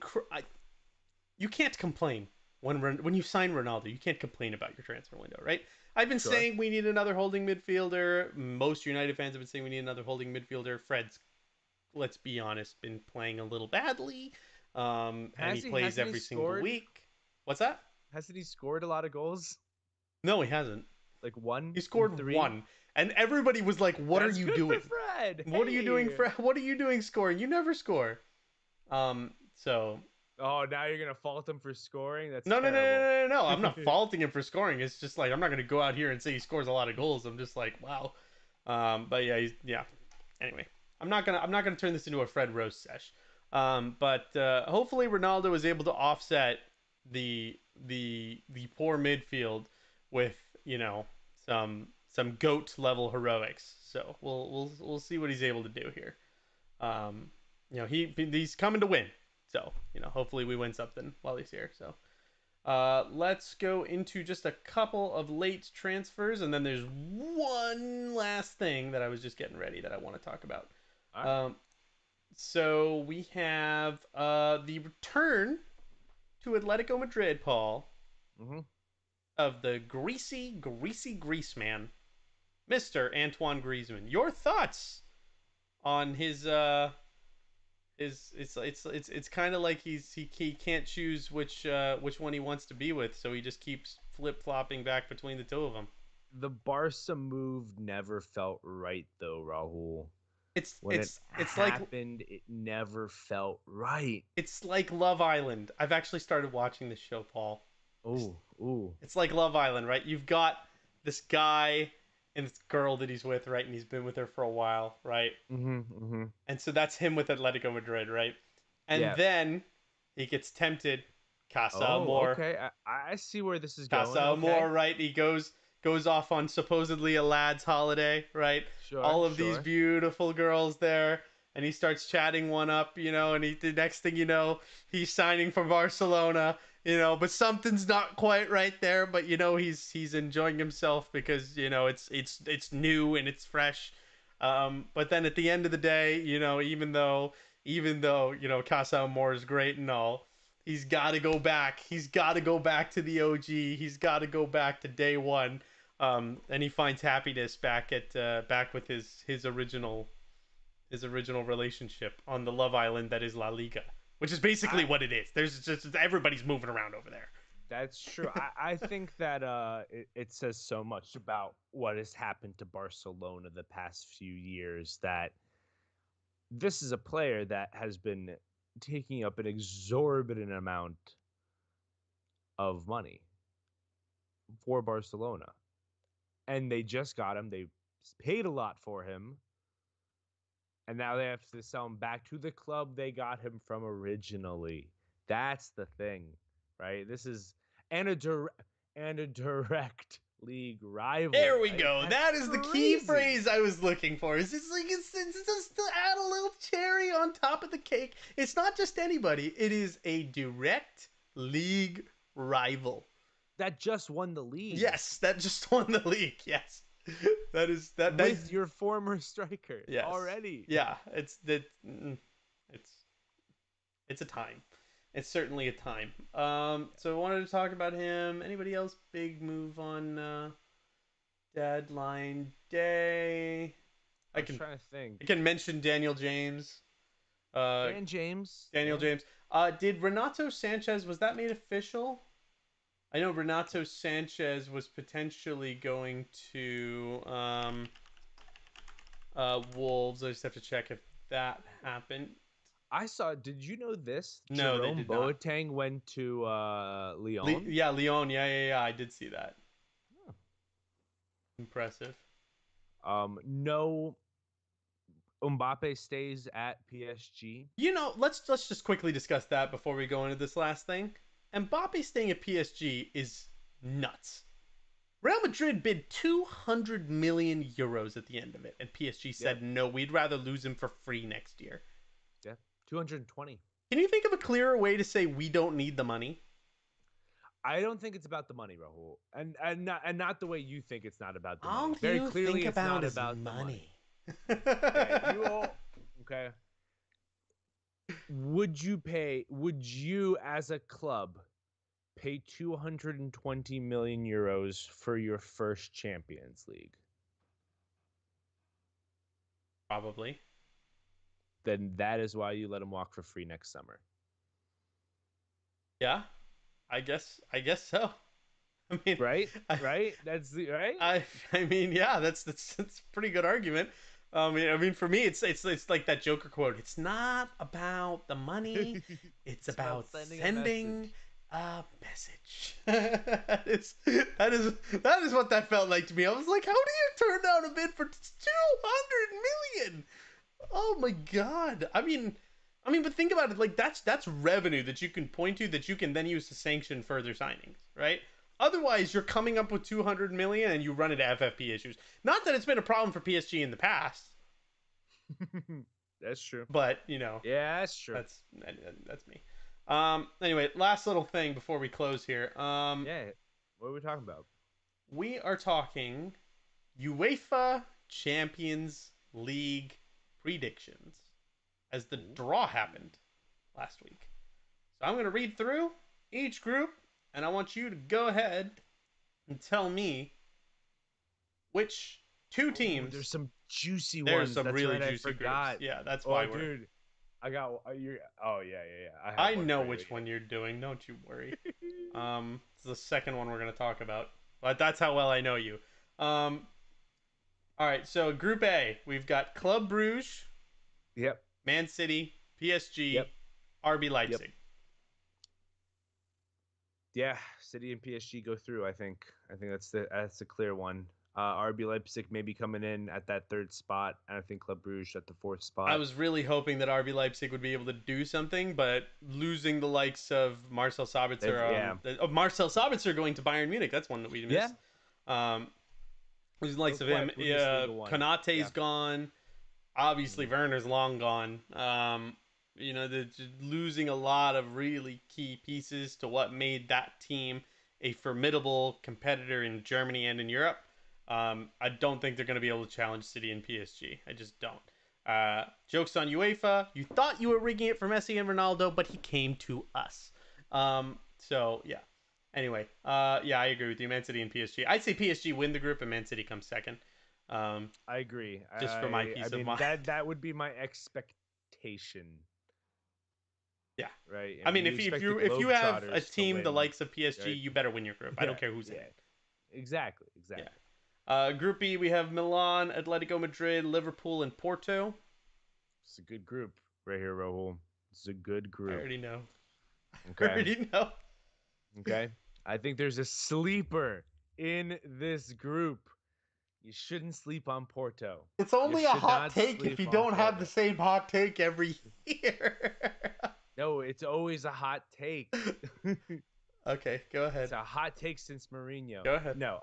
You can't complain when you sign Ronaldo. You can't complain about your transfer window, right? I've been sure. saying we need another holding midfielder. Most United fans have been saying we need another holding midfielder. Fred's, let's be honest, been playing a little badly, and he Has he? plays Hasn't he every single scored? week. What's that? Hasn't he scored a lot of goals? No, he hasn't. Like He one in scored three. one, and everybody was like, "What are That's you good for doing? Fred. What are you doing, Hey. Fred? What are you doing scoring? You never score." So Oh, now you're gonna fault him for scoring? That's no, no, no, terrible. no, no, no. I'm not faulting him for scoring. It's just like I'm not gonna go out here and say he scores a lot of goals. I'm just like, wow. But yeah, yeah. Anyway, I'm not gonna turn this into a Fred roast sesh. But hopefully Ronaldo is able to offset the poor midfield with some goat level heroics. So we'll see what he's able to do here. Um, he's coming to win. So hopefully we win something while he's here. So let's go into just a couple of late transfers, and then there's one last thing that I was just getting ready that I want to talk about. All right. Um, so we have the return to Atletico Madrid, Paul, Mm-hmm. of the greasy grease man, Mister Antoine Griezmann. Your thoughts on his it's kind of like he can't choose which one he wants to be with, so he just keeps flip flopping back between the two of them. The Barca move never felt right though, Rahul. It's When it it's it's like happened, it never felt right. it's like Love Island. I've actually started watching this show, Paul. Oh, ooh. It's like Love Island, right? You've got this guy, and this girl that he's with, right? And he's been with her for a while, right? Mm-hmm. And so that's him with Atletico Madrid, right? And Yeah. then he gets tempted. Casa Oh, Amor. okay. I see where this is Casa going. Okay. Amor, right? He goes off on supposedly a lad's holiday, right? Sure, All of these sure. beautiful girls there, and he starts chatting one up, and the next thing you know, he's signing for Barcelona, but something's not quite right there, but he's enjoying himself because it's new and it's fresh. But then at the end of the day, even though Casa Amor is great and all, he's got to go back. He's got to go back to the OG. He's got to go back to day one. And he finds happiness back with his original relationship on the Love Island that is La Liga, which is basically I what it is. There's just everybody's moving around over there. That's true. I think that it says so much about what has happened to Barcelona the past few years that this is a player that has been taking up an exorbitant amount of money for Barcelona. And they just got him. They paid a lot for him. And now they have to sell him back to the club they got him from originally. That's the thing, right? This is and a direct league rival, There we right? go. That's That is the key crazy. phrase I was looking for. It's just to add a little cherry on top of the cake. It's not just anybody. It is a direct league rival. That just won the league Yes, that just won the league. Yes, that is that. with your former striker Yes, already. yeah. It's it's a time. It's certainly a time. So I wanted to talk about him. Anybody else big move on deadline day? I I was can trying to I think. can mention Daniel James. Uh, Dan James, Daniel yeah. James. Did Renato Sanchez, was that made official? I know Renato Sanchez was potentially going to Wolves. I just have to check if that happened. I saw. Did you know this? No, they Jerome did not. Boateng went to Lyon. Yeah, Leon. Yeah. I did see that. Impressive. No, Mbappe stays at PSG. Let's just quickly discuss that before we go into this last thing. Mbappe staying at PSG is nuts. Real Madrid bid 200 million euros at the end of it, and PSG Yep. said no, we'd rather lose him for free next year. Yeah. 220. Can you think of a clearer way to say we don't need the money? I don't think it's about the money, Rahul, and not the way you think it's not about the All money. Very you think clearly, it's about not is about the money. money. Okay, you all. Okay. Would you as a club pay 220 million euros for your first Champions League? Probably. Then that is why you let him walk for free next summer. Yeah, I guess so. I mean, Right? I, Right? That's the right? I mean, yeah, that's a pretty good argument. I mean, for me, it's like that Joker quote. It's not about the money. It's It's about about sending a sending message. a message. that is what that felt like to me. I was like, how do you turn down a bid for 200 million? Oh my god. I mean, but think about it. Like that's revenue that you can point to that you can then use to sanction further signings, right? Otherwise, you're coming up with 200 million and you run into FFP issues. Not that it's been a problem for PSG in the past, That's true. but Yeah, that's true. that's me. Anyway, last little thing before we close here. Yeah. What are we talking about? We are talking UEFA Champions League predictions as the Ooh. draw happened last week. So I'm going to read through each group, and I want you to go ahead and tell me which two Oh, there's teams. some juicy There's ones. some That's really right. I juicy groups. forgot. Yeah, that's Oh, why we're. dude, I got you. Oh, yeah. I have I one know for you. which one you're doing. Don't you worry. It's the second one we're going to talk about, but that's how well I know you. Um, all right. So Group A, we've got Club Bruges, Yep. Man City, Yep. PSG, RB Yep. Leipzig. Yeah. City and PSG go through. I think. That's a clear one. RB Leipzig maybe coming in at that third spot, and I think Club Brugge at the fourth I spot. was really hoping that RB Leipzig would be able to do something, but losing the likes of Marcel They've Sabitzer, yeah Marcel Sabitzer going to Bayern Munich, that's one that we yeah missed. Um, losing the it likes was of him, quite Bundesliga one. Yeah. Konate's gone. Obviously, Mhm. Werner's long gone. They're losing a lot of really key pieces to what made that team a formidable competitor in Germany and in Europe. I don't think they're going to be able to challenge City and PSG. I just don't. Jokes on UEFA. You thought you were rigging it for Messi and Ronaldo, but he came to us. So yeah. Anyway, yeah, I agree with you. Man City and PSG. I'd say PSG win the group and Man City comes second. Um, I agree. just for my I peace of mean mind. that would be my expectation, Yeah. right? I And mean, you if expect the you have a Globetrotters to team the win, likes of PSG, right? you better win your group. I Yeah, don't care who's in yeah, it. exactly, Yeah. exactly. Group B, we have Milan, Atletico Madrid, Liverpool, and Porto. It's a good group right here, Rahul. It's a good I group. already know. I Okay, already know. okay. I think there's a sleeper in this group. You shouldn't sleep on Porto. It's You only a should hot not take if sleep you on don't have the Porto. same hot take every year. No, it's always a hot take. Okay, go It's ahead. a hot take since Mourinho. Go ahead. No,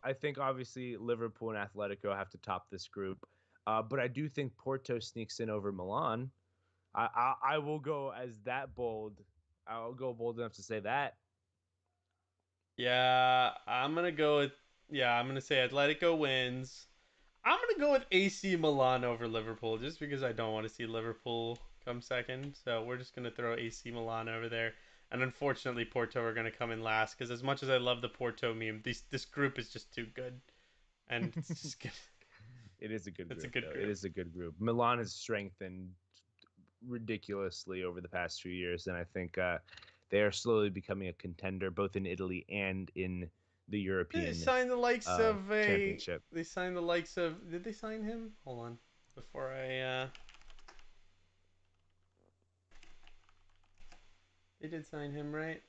I think obviously Liverpool and Atletico have to top this group, but I do think Porto sneaks in over Milan. I will go as that bold. I'll go bold enough to say that. Yeah, I'm gonna go with. Yeah, I'm gonna say Atletico wins. I'm gonna go with AC Milan over Liverpool just because I don't want to see Liverpool come second. So we're just gonna throw AC Milan over there. And unfortunately, Porto are gonna come in last because as much as I love the Porto meme, this group is just too good, and it's just good. It is a good It's a group, good though. It group. is a good group. Milan has strengthened ridiculously over the past few years, and I think they are slowly becoming a contender both in Italy and in the They European signed the likes of a. Championship. They signed the likes of. Did they sign him? Hold on, before I. They did sign him, right?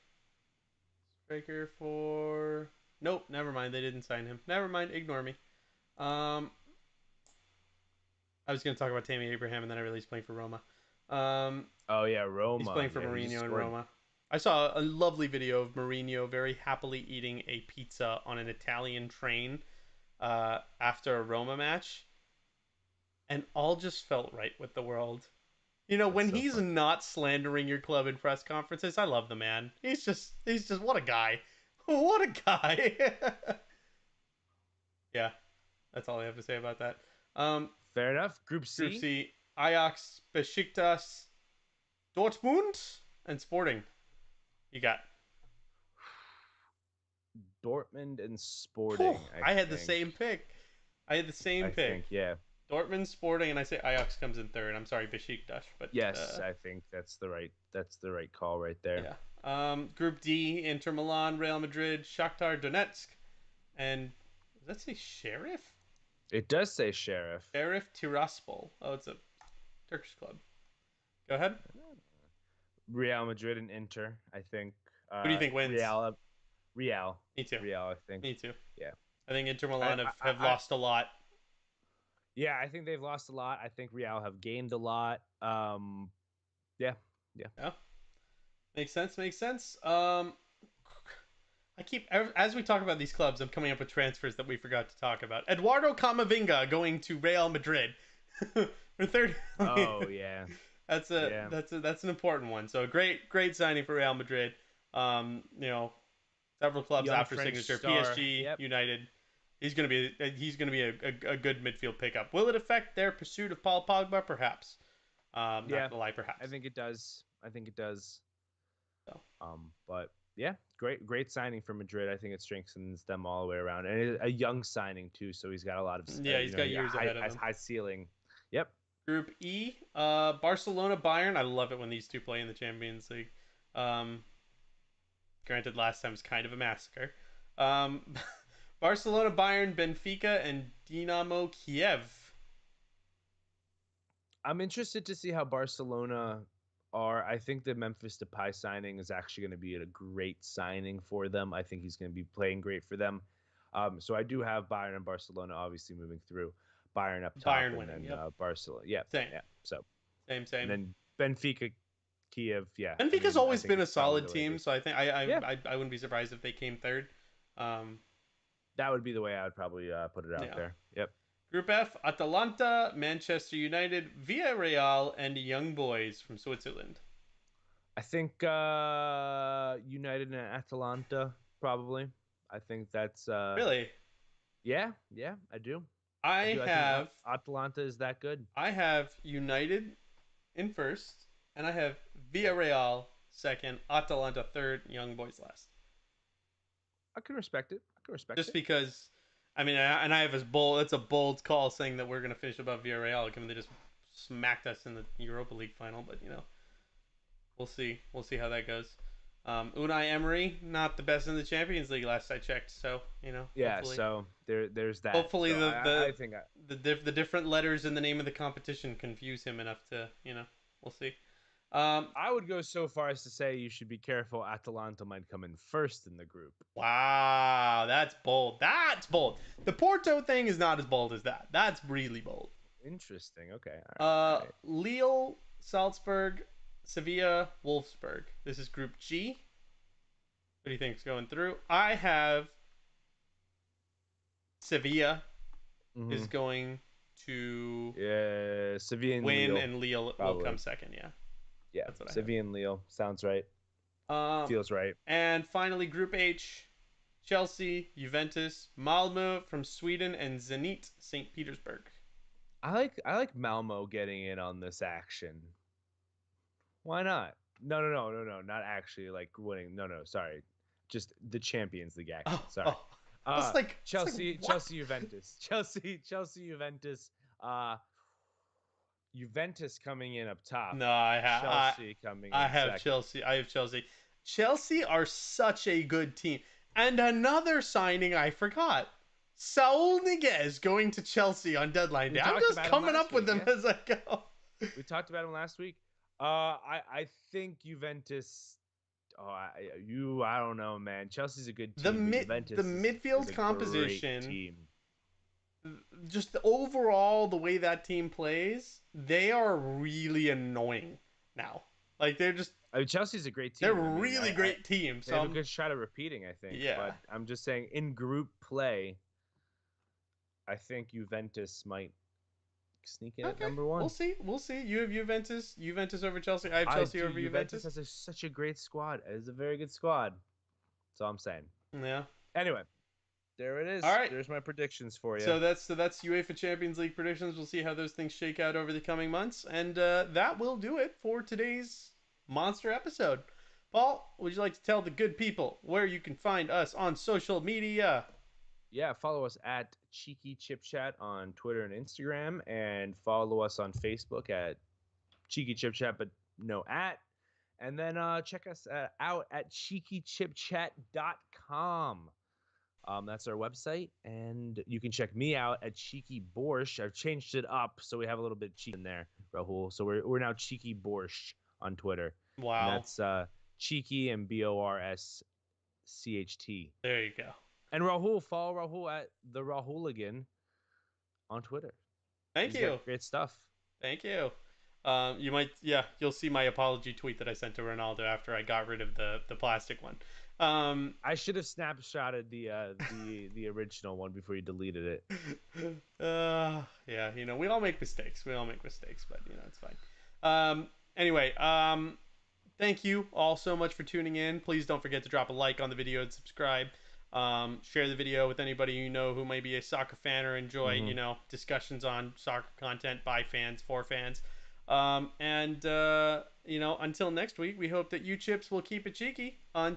Striker for. Nope, never mind. They didn't sign him. Never mind. Ignore me. Um, I was going to talk about Tammy Abraham, and then I realized he's playing for Roma. Um, Oh yeah, he's Roma. playing for Yeah, he just Mourinho in scored. Roma. I saw a lovely video of Mourinho very happily eating a pizza on an Italian train after a Roma match, and all just felt right with the world. You know, That's when so he's funny. not slandering your club in press conferences, I love the man. He's just what a guy. What a guy. Yeah, that's all I have to say about that. Um, Fair enough. Group Group C, C: Ajax, Besiktas, Dortmund, and Sporting. You got. Dortmund and Whew, Sporting. I had the same pick. I had the same I pick. think, yeah, Dortmund, Sporting, and I say Ajax comes in third. I'm sorry, Besiktas, but yes, I think that's the right call right there. yeah. Group D: Inter Milan, Real Madrid, Shakhtar Donetsk, and does that say Sheriff? It does say Sheriff. Sheriff Tiraspol. Oh, it's a Turkish club. Go ahead. Real Madrid and Inter. I think. Who do you think wins? Real, Me too. Real. I think. Me too. Yeah. I think Inter I, Milan I, have I, lost a lot. yeah. I think they've lost a lot. I think Real have gained a lot. Yeah, yeah. Yeah, makes sense. Makes sense. I keep as we talk about these clubs, I'm coming up with transfers that we forgot to talk about. Eduardo Camavinga going to Real Madrid for third. Oh yeah, yeah, That's an important one. So great signing for Real Madrid. You know, several clubs young after French signature. star. PSG, Yep. United. He's gonna be a good midfield pickup. Will it affect their pursuit of Paul Pogba? Perhaps. Not Yeah, gonna lie, I perhaps. think it does. I think it does. So But yeah, great signing for Madrid. I think it strengthens them all the way around, and a young signing too. So he's got a lot of, yeah, he's got years high ahead of him. high ceiling. Yep. Group E, Barcelona, Bayern. I love it when these two play in the Champions League. Um, Granted, last time was kind of a massacre. Um, Barcelona, Bayern, Benfica, and Dinamo Kiev. I'm interested to see how Barcelona are. I think the Memphis Depay signing is actually going to be a great signing for them. I think he's going to be playing great for them. So I do have Bayern and Barcelona obviously moving through. Bayern up top, Bayern and winning. then Yep. Barcelona. Yeah, Same. yeah. So Same. and Same. then Benfica, Kiev. Yeah, I Benfica's mean, I always think been a it's probably solid the way it team, is. so I think Yeah, I wouldn't be surprised if they came third. Um, that would be the way I would probably put it out yeah. there. Yep. Group F: Atalanta, Manchester United, Villarreal, and Young Boys from Switzerland. I think United and Atalanta probably. I think that's Really, yeah, yeah, I do. I I do. I think have Atalanta is that good. I have United in first, and I have Okay. Villarreal second, Atalanta third, Young Boys last. I can respect it. I can respect Just it. because, I mean, and I have as bold. It's a bold call saying that we're gonna finish above Villarreal, given they just smacked us in the Europa League final. But we'll see. We'll see how that goes. Unai Emery, not the best in the Champions League last I checked. So Yeah, hopefully, so there's that. hopefully So the I the think the different letters in the name of the competition confuse him enough to we'll see. I would go so far as to say you should be careful. Atalanta might come in first in the group. Wow, that's bold. That's bold. The Porto thing is not as bold as that. That's really bold. Interesting. Okay. All right. All right. Lille, Salzburg, Sevilla, Wolfsburg. This is Group G. What do you think is going through? I have Sevilla is Mm-hmm. going to Yeah, Sevilla and win, Lille, and Lille will come probably. second. Yeah, Yeah, that's what I Sevilla and Lille sounds right. have. Feels right. And finally, Group H: Chelsea, Juventus, Malmo from Sweden, and Zenit St. Petersburg. I like Malmo getting in on this action. Why not? No, no, no, no, no, not actually like winning. No, no, sorry, just the Champions League action. Oh, Sorry. oh, I was like, what? Chelsea, Juventus, Chelsea, Juventus. Juventus coming in up top. No, Chelsea coming I in have second. Chelsea. I have Chelsea. Chelsea are such a good team. And another signing I forgot. Saul Niguez going to Chelsea on deadline We day. I'm talked just about him coming last up with week. them Yeah, as I go. we talked about him last week. I think Juventus. Oh, I don't know, man. Chelsea's a good The team, but the Juventus is midfield a great composition, team. just overall the way that team plays, they are really annoying now. Like I mean, Chelsea's a great they're team. I a mean, really great team. they So have a good shot at repeating, I think. yeah. But I'm just saying, in group play, I think Juventus might sneak in at Okay, number we'll one. see. We'll see. You have Juventus over Chelsea. I have I Chelsea do. over Juventus Juventus. has such a great squad. It is a very good squad. That's all I'm saying. Yeah. Anyway, there it All is. right. There's my predictions for you. So that's UEFA Champions League predictions. We'll see how those things shake out over the coming months, and that will do it for today's monster episode. Paul, would you like to tell the good people where you can find us on social media? Yeah, follow us at Cheeky Chip Chat on Twitter and Instagram, and follow us on Facebook at Cheeky Chip Chat, but no at. And then check us out at cheekychipchat.com. That's our website, and you can check me out at Cheeky Borscht. I've changed it up, so we have a little bit of cheeky in there, Rahul. So we're now Cheeky Borscht on Twitter, and Wow. that's Cheeky and Borschcht. There you go. And Rahul, follow Rahul at the Rahuligan on Twitter. Thank He's you. got great stuff. Thank you. You'll see my apology tweet that I sent to Ronaldo after I got rid of the plastic one. I should have snapshotted the original one before you deleted it. Yeah, we all make mistakes. We all make mistakes, but it's fine. Anyway, thank you all so much for tuning in. Please don't forget to drop a like on the video and subscribe. Share the video with anybody you know who may be a soccer fan or enjoy, Mm-hmm. discussions on soccer content by fans for fans. And until next week, we hope that you chips will keep it cheeky.